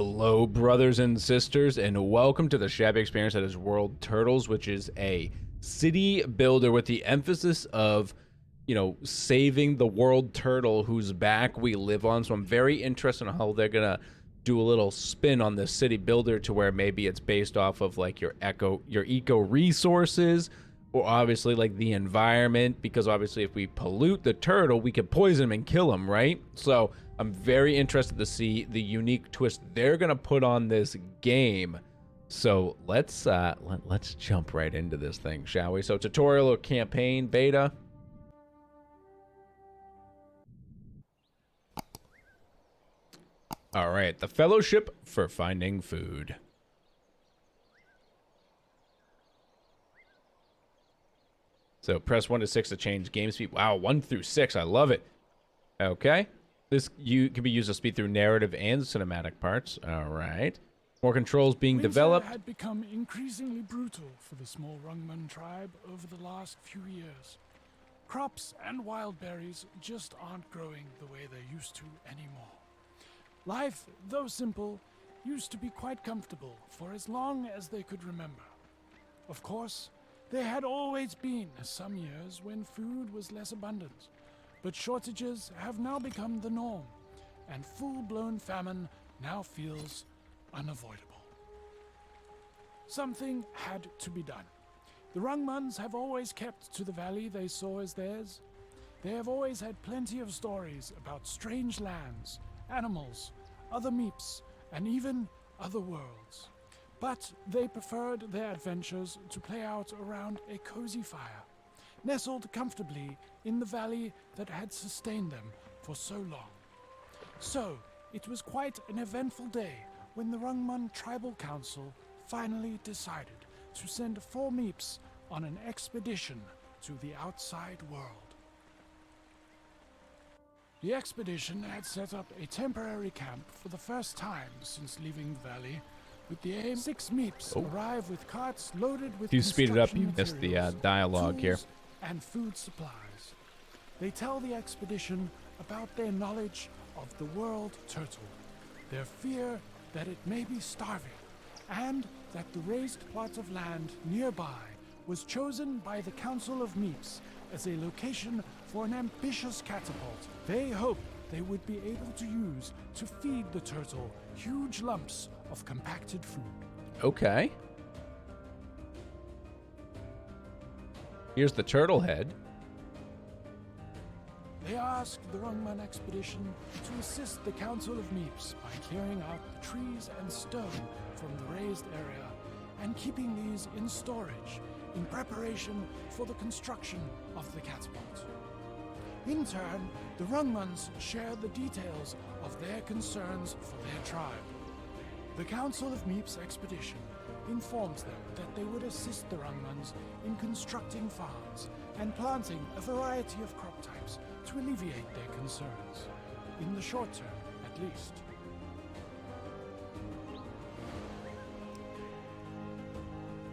Hello, brothers and sisters, and welcome to the Shabby experience that is World Turtles, which is a city builder with the emphasis of, saving the world turtle whose back we live on. So I'm very interested in how they're gonna do a little spin on this city builder to where maybe it's based off of like your eco resources, or obviously like the environment, because obviously if we pollute the turtle, we could poison him and kill him, right? So I'm very interested to see the unique twist they're gonna put on this game. So let's jump right into this thing, shall we? So tutorial or campaign beta. All right, the Fellowship for Finding Food. So press 1 to 6 to change game speed. Wow, 1 through 6, I love it. Okay. This can be used to speed through narrative and cinematic parts. All right. More controls being developed. Winter had become increasingly brutal for the small Rungman tribe over the last few years. Crops and wild berries just aren't growing the way they used to anymore. Life, though simple, used to be quite comfortable for as long as they could remember. Of course, there had always been some years when food was less abundant. But shortages have now become the norm, and full-blown famine now feels unavoidable. Something had to be done. The Rungmans have always kept to the valley they saw as theirs. They have always had plenty of stories about strange lands, animals, other meeps, and even other worlds. But they preferred their adventures to play out around a cozy fire, nestled comfortably in the valley that had sustained them for so long. So, it was quite an eventful day when the Rungman Tribal Council finally decided to send 4 Meeps on an expedition to the outside world. The expedition had set up a temporary camp for the first time since leaving the valley, with the aim 6 Meeps arrive with carts loaded with If you speed it up, you construction missed the materials, dialogue here. tools, and food supplies. They tell the expedition about their knowledge of the world turtle, their fear that it may be starving, and that the raised plot of land nearby was chosen by the Council of Meeps as a location for an ambitious catapult they hoped they would be able to use to feed the turtle huge lumps of compacted food. Okay. Here's the turtle head. They asked the Rungman expedition to assist the Council of Meeps by clearing out the trees and stone from the raised area and keeping these in storage in preparation for the construction of the catapult. In turn, the Rungmans shared the details of their concerns for their tribe. The Council of Meeps expedition informs them that they would assist the Rungmans in constructing farms and planting a variety of crop types to alleviate their concerns, in the short term at least.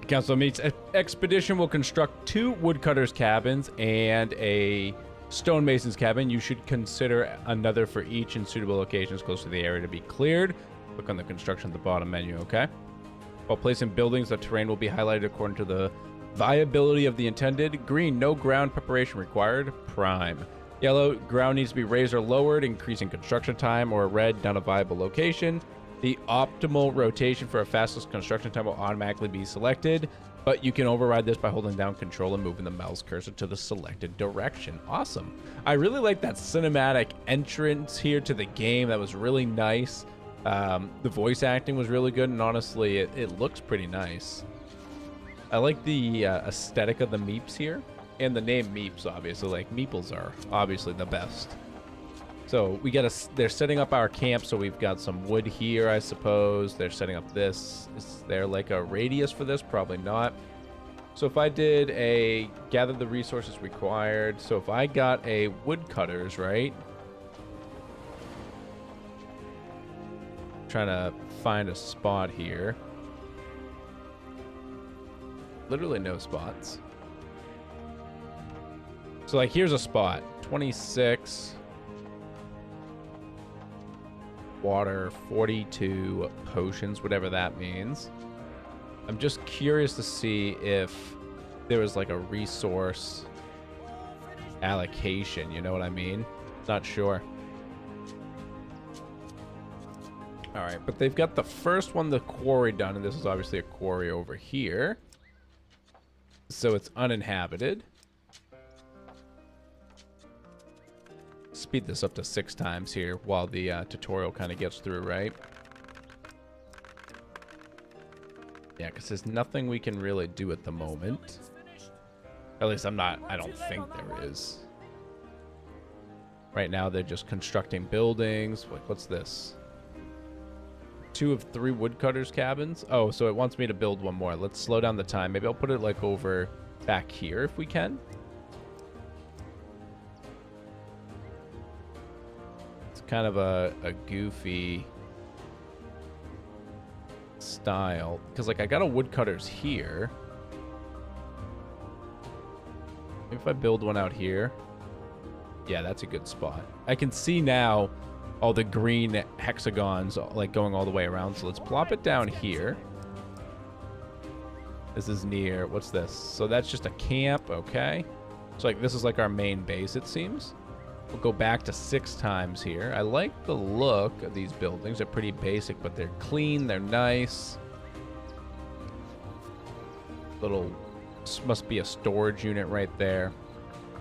The Council of Meeps expedition will construct 2 woodcutters' cabins and a stonemason's cabin. You should consider another for each in suitable locations close to the area to be cleared. Click on the construction at the bottom menu, okay? While placing buildings, the terrain will be highlighted according to the viability of the intended. Green, no ground preparation required. Prime. Yellow, ground needs to be raised or lowered, increasing construction time. Or red, not a viable location. The optimal rotation for a fastest construction time will automatically be selected, but you can override this by holding down control and moving the mouse cursor to the selected direction. Awesome. I really like that cinematic entrance here to the game. That was really nice. The voice acting was really good, and honestly, it looks pretty nice. I like the aesthetic of the Meeps here, and the name Meeps, obviously. Like, Meeples are obviously the best. So they're setting up our camp, so we've got some wood here, I suppose. They're setting up this. Is there like a radius for this? Probably not. So if I did a gather the resources required, so if I got a woodcutters, right? Trying to find a spot here. Literally no spots. So like here's a spot. 26. water, 42 potions, whatever that means. I'm just curious to see if there was like a resource allocation, you know what I mean? Not sure. All right, but they've got the first one, the quarry, done, and this is obviously a quarry over here. So it's uninhabited. Speed this up to 6 times here while the tutorial kind of gets through, right? Yeah, because there's nothing we can really do at the moment. At least I don't think there is. Right now, they're just constructing buildings. Like, what's this? 2 of 3 woodcutters' cabins. Oh, so it wants me to build one more. Let's slow down the time. Maybe I'll put it, like, over back here if we can. It's kind of a goofy style. Because, like, I got a woodcutters here. Maybe if I build one out here. Yeah, that's a good spot. I can see now all the green hexagons like going all the way around. So let's plop it down here. This is near, what's this? So that's just a camp, okay. So like this is like our main base, it seems. We'll go back to 6 times here. I like the look of these buildings. They're pretty basic, but they're clean, they're nice. Little, must be a storage unit right there.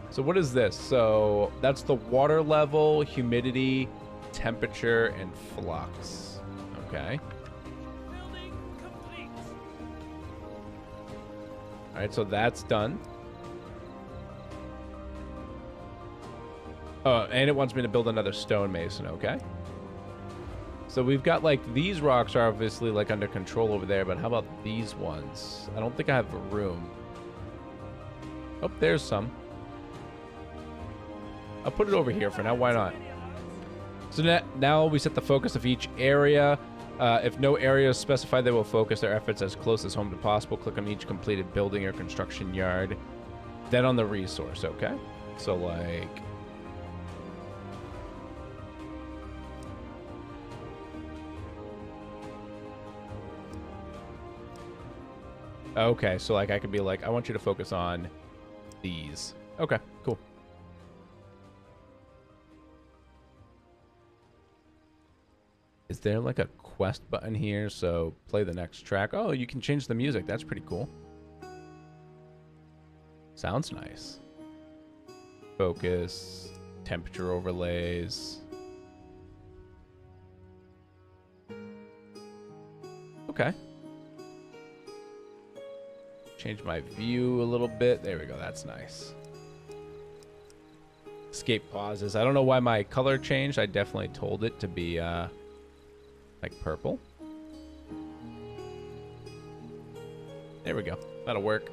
So what is this? So that's the water level, humidity, temperature, and flux. Okay. Building complete. All right, so that's done. Oh, and it wants me to build another stonemason, okay. So we've got, like, these rocks are obviously, like, under control over there, but how about these ones? I don't think I have room. Oh, there's some. I'll put it over here for now. Why not? So now we set the focus of each area. If no area is specified, they will focus their efforts as close as home to possible. Click on each completed building or construction yard. Then on the resource, okay? So, like... Okay, so, like, I could be like, I want you to focus on these. Okay, cool. Is there like a quest button here? So play the next track. Oh, you can change the music. That's pretty cool. Sounds nice. Focus, temperature overlays. Okay. Change my view a little bit. There we go. That's nice. Escape pauses. I don't know why my color changed. I definitely told it to be like purple. There we go. That'll work.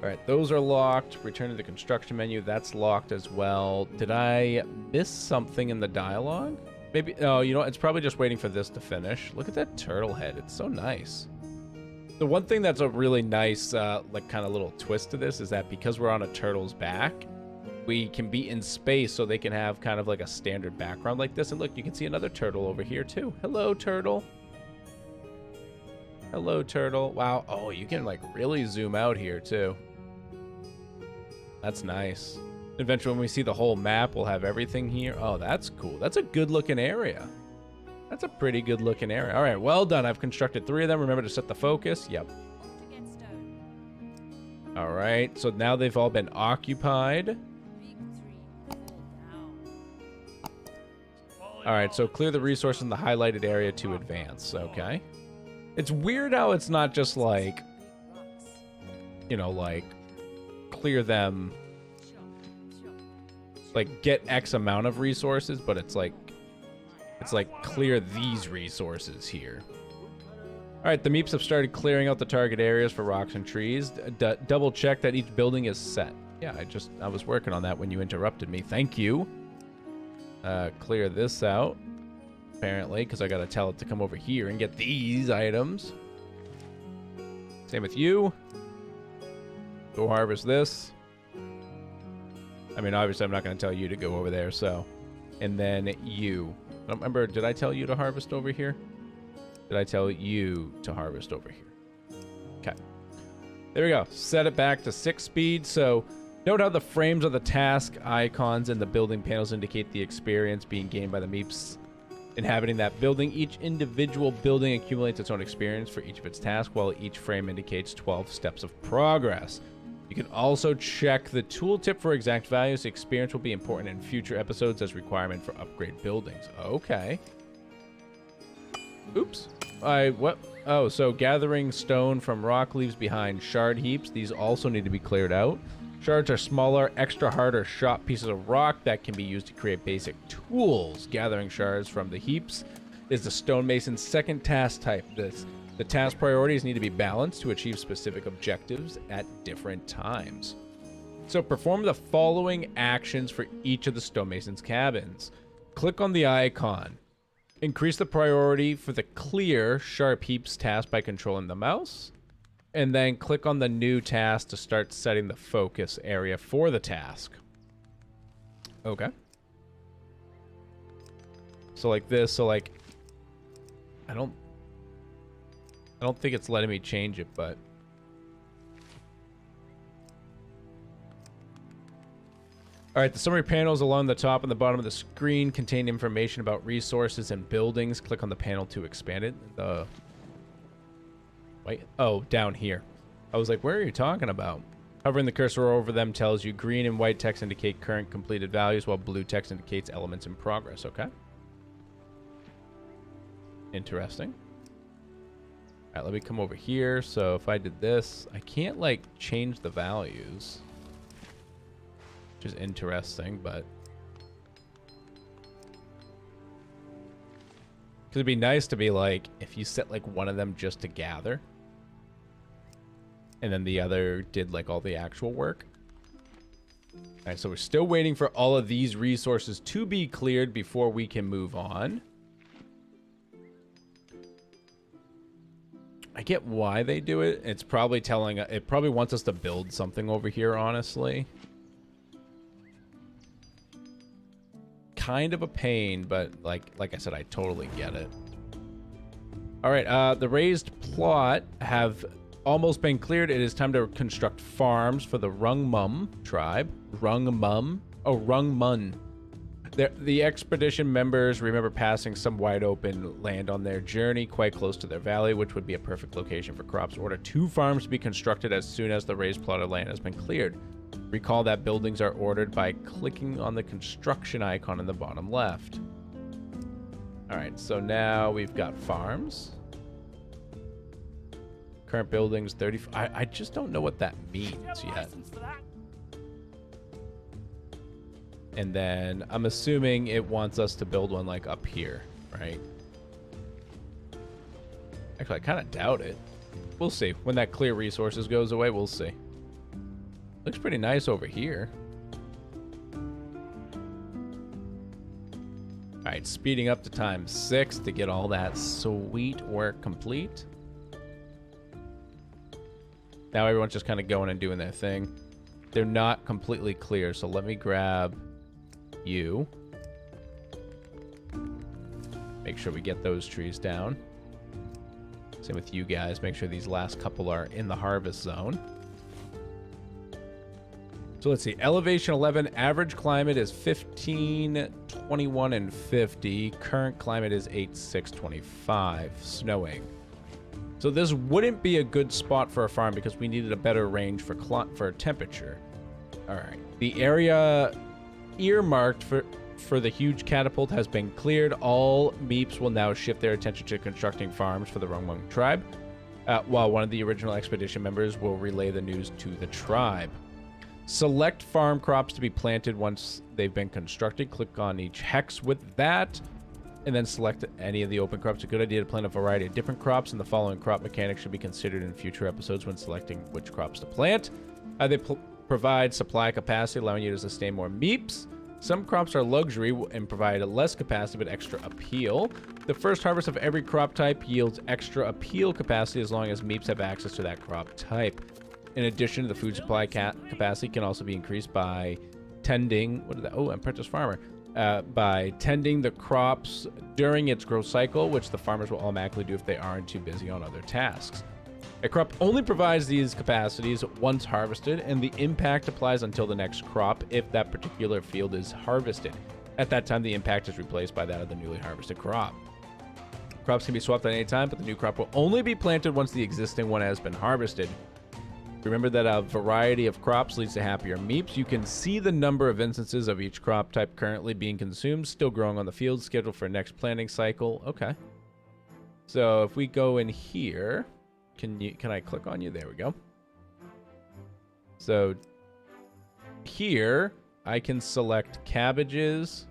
All right, those are locked. Return to the construction menu. That's locked as well. Did I miss something in the dialogue? Maybe. Oh, you know, it's probably just waiting for this to finish. Look at that turtle head. It's so nice. The one thing that's a really nice, like, kind of little twist to this is that because we're on a turtle's back, we can be in space, so they can have kind of like a standard background like this. And look, you can see another turtle over here too. Hello, turtle. Hello, turtle. Wow. Oh, you can like really zoom out here too. That's nice. Eventually, when we see the whole map, we'll have everything here. Oh, that's cool. That's a good looking area. That's a pretty good looking area. All right, well done. I've constructed 3 of them. Remember to set the focus. Yep. All right, so now they've all been occupied. All right, so clear the resource in the highlighted area to advance. Okay. It's weird how it's not just like, you know, like clear them, like get X amount of resources, but it's like clear these resources here. All right, the meeps have started clearing out the target areas for rocks and trees. Double check that each building is set. Yeah, I was working on that when you interrupted me. Thank you. Clear this out, apparently, because I gotta tell it to come over here and get these items. Same with you. Go harvest this. I mean, obviously, I'm not gonna tell you to go over there, so And then you. I don't remember, did I tell you to harvest over here? Did I tell you to harvest over here? Okay. There we go. Set it back to 6 speed. So note how the frames of the task icons and the building panels indicate the experience being gained by the meeps inhabiting that building. Each individual building accumulates its own experience for each of its tasks, while each frame indicates 12 steps of progress. You can also check the tooltip for exact values. Experience will be important in future episodes as requirement for upgrade buildings. Okay. Oops. What? Oh, so gathering stone from rock leaves behind shard heaps. These also need to be cleared out. Shards are smaller, extra hard or sharp pieces of rock that can be used to create basic tools. Gathering shards from the heaps is the stonemason's second task type. The task priorities need to be balanced to achieve specific objectives at different times. So perform the following actions for each of the stonemason's cabins. Click on the icon. Increase the priority for the clear sharp heaps task by controlling the mouse. And then click on the new task to start setting the focus area for the task. Okay. So like this, so like I don't think it's letting me change it, but all right, the summary panels along the top and the bottom of the screen contain information about resources and buildings. Click on the panel to expand it. Wait, oh, down here. I was like, where are you talking about? Hovering the cursor over them tells you green and white text indicate current completed values, while blue text indicates elements in progress. Okay. Interesting. All right, let me come over here. So if I did this, I can't like change the values, which is interesting, but because it'd be nice to be like, if you set like one of them just to gather and then the other did like all the actual work. All right, so we're still waiting for all of these resources to be cleared before we can move on. I get why they do it. It's probably telling, it probably wants us to build something over here, honestly. Kind of a pain, but like I said, I totally get it. All right, the raised plot have almost been cleared. It is time to construct farms for the Rungmum tribe. Rungmum? Oh, Rungmun. The expedition members remember passing some wide open land on their journey, quite close to their valley, which would be a perfect location for crops. Order 2 farms to be constructed as soon as the raised plot of land has been cleared. Recall that buildings are ordered by clicking on the construction icon in the bottom left. All right, so now we've got farms. Current buildings, 30. I just don't know what that means yet. And then I'm assuming it wants us to build one like up here, right? Actually, I kind of doubt it. We'll see. When that clear resources goes away, we'll see. Looks pretty nice over here. All right, speeding up to time 6 to get all that sweet work complete. Now everyone's just kind of going and doing their thing. They're not completely clear, so let me grab you. Make sure we get those trees down. Same with you guys. Make sure these last couple are in the harvest zone. So let's see. Elevation 11. Average climate is 15, 21, and 50. Current climate is 8, 6, 25. Snowing. So this wouldn't be a good spot for a farm because we needed a better range for temperature. All right. The area earmarked for the huge catapult has been cleared. All meeps will now shift their attention to constructing farms for the Rungmung tribe, while one of the original expedition members will relay the news to the tribe. Select farm crops to be planted once they've been constructed. Click on each hex with that, and then select any of the open crops. A good idea to plant a variety of different crops, and the following crop mechanics should be considered in future episodes when selecting which crops to plant. They provide supply capacity, allowing you to sustain more meeps. Some crops are luxury and provide less capacity but extra appeal. The first harvest of every crop type yields extra appeal capacity as long as meeps have access to that crop type. In addition, the food supply capacity can also be increased by tending. What is that? Oh, apprentice farmer. by tending the crops during its growth cycle, which the farmers will automatically do if they aren't too busy on other tasks. A crop only provides these capacities once harvested, and the impact applies until the next crop if that particular field is harvested. At that time, the impact is replaced by that of the newly harvested crop. Crops can be swapped at any time, but the new crop will only be planted once the existing one has been harvested. Remember that a variety of crops leads to happier meeps. You can see the number of instances of each crop type currently being consumed, still growing on the field, scheduled for next planting cycle. Okay. So if we go in here, can I click on you? There we go. So here I can select cabbages.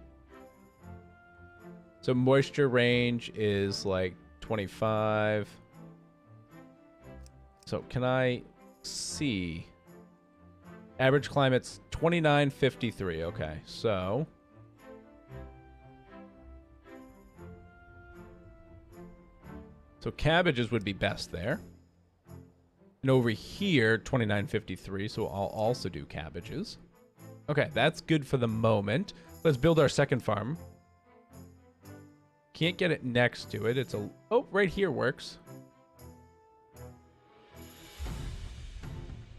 So moisture range is like 25. So can I see? Average climate's 2953. Okay, so cabbages would be best there. And over here, 2953, so I'll also do cabbages. Okay, that's good for the moment. Let's build our second farm. Can't get it next to it. It's a... Oh, right here works.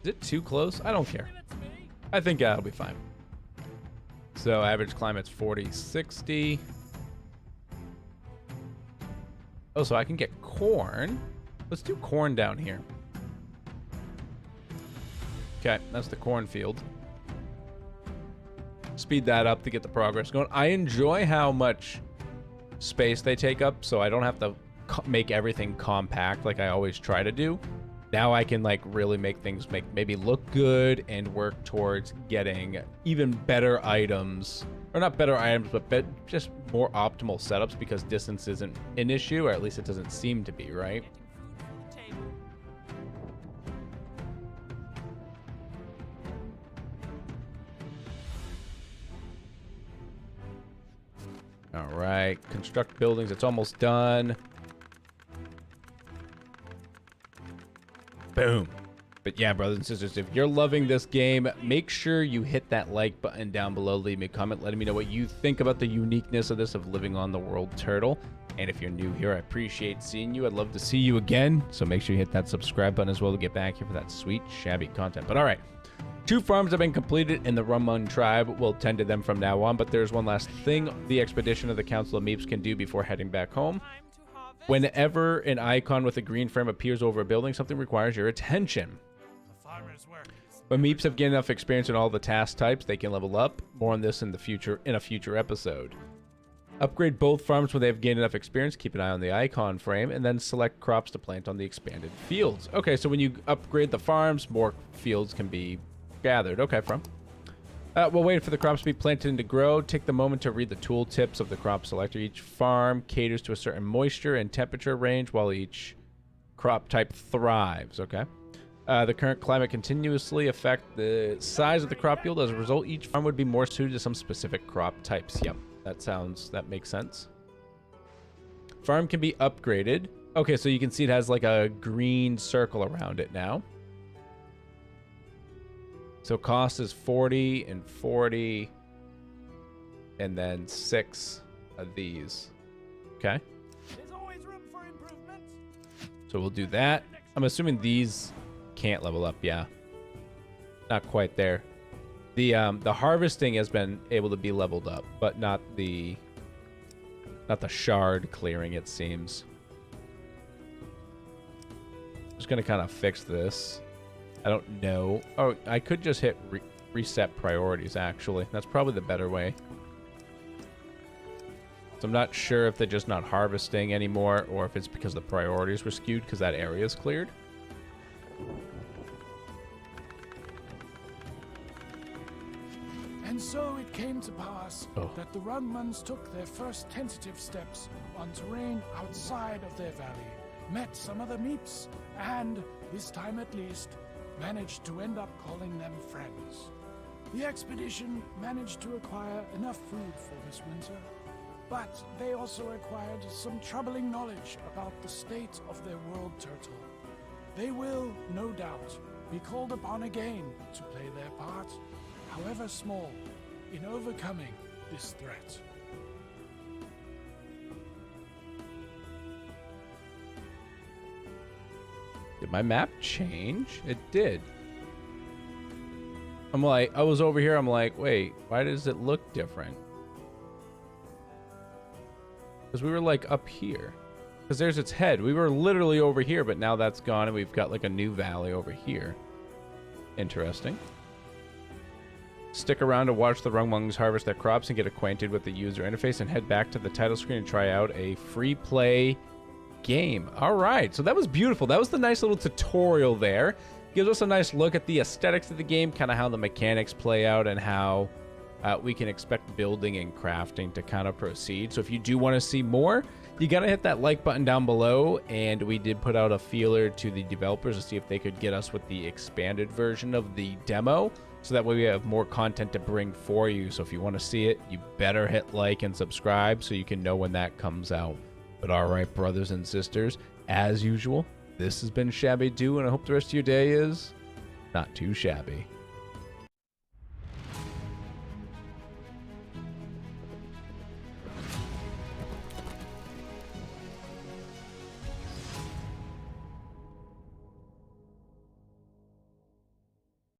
Is it too close? I don't care. I think that'll be fine. So average climate's 40, 60. Oh, so I can get corn. Let's do corn down here. Okay, that's the cornfield. Speed that up to get the progress going. I enjoy how much space they take up, so I don't have to make everything compact like I always try to do. Now I can like really make things maybe look good and work towards getting even better items, or not better items, but just more optimal setups, because distance isn't an issue, or at least it doesn't seem to be, right? All right, construct buildings. It's almost done. Boom. But yeah, brothers and sisters, if you're loving this game, make sure you hit that like button down below. Leave me a comment letting me know what you think about the uniqueness of this, of living on the world turtle. And if you're new here, I appreciate seeing you. I'd love to see you again. So make sure you hit that subscribe button as well to get back here for that sweet Shabby content. But all right. 2 farms have been completed, and the Rummun tribe will tend to them from now on, but there's one last thing the expedition of the Council of Meeps can do before heading back home. Whenever an icon with a green frame appears over a building, something requires your attention. When Meeps have gained enough experience in all the task types, they can level up. More on this in a future episode. Upgrade both farms when they have gained enough experience. Keep an eye on the icon frame, and then select crops to plant on the expanded fields. Okay, so when you upgrade the farms, more fields can be gathered. Okay, we'll wait for the crops to be planted and to grow. Take the moment to read the tooltips of the crop selector. Each farm caters to a certain moisture and temperature range, while each crop type thrives. Okay. The current climate continuously affect the size of the crop yield. As a result, each farm would be more suited to some specific crop types. Yep, that makes sense. Farm can be upgraded. Okay, so you can see it has like a green circle around it now. So cost is 40 and 40, and then 6 of these. Okay. There's always room for improvement. So we'll do that. I'm assuming these can't level up. Yeah. Not quite there. The harvesting has been able to be leveled up, but not the shard clearing, it seems. Just gonna kind of fix this. I don't know. Oh, I could just hit reset priorities, actually. That's probably the better way. So I'm not sure if they're just not harvesting anymore, or if it's because the priorities were skewed because that area is cleared. And so it came to pass that the Rummuns took their first tentative steps on terrain outside of their valley, met some other Meeps, and, this time at least, managed to end up calling them friends. The expedition managed to acquire enough food for this winter, but they also acquired some troubling knowledge about the state of their world turtle. They will, no doubt, be called upon again to play their part, however small, in overcoming this threat. Did my map change? It did. I'm like, I was over here. I'm like, wait, why does it look different? Because we were like up here. Because there's its head. We were literally over here, but now that's gone and we've got like a new valley over here. Interesting. Stick around to watch the Rungmungs harvest their crops and get acquainted with the user interface, and head back to the title screen and try out a free play game. All right, so that was beautiful. That was the nice little tutorial there. Gives us a nice look at the aesthetics of the game, kind of how the mechanics play out and how we can expect building and crafting to kind of proceed. So if you do want to see more, you got to hit that like button down below, and we did put out a feeler to the developers to see if they could get us with the expanded version of the demo, so that way we have more content to bring for you. So if you want to see it, you better hit like and subscribe so you can know when that comes out. But all right, brothers and sisters, as usual, this has been ShabbyDoo, and I hope the rest of your day is not too shabby.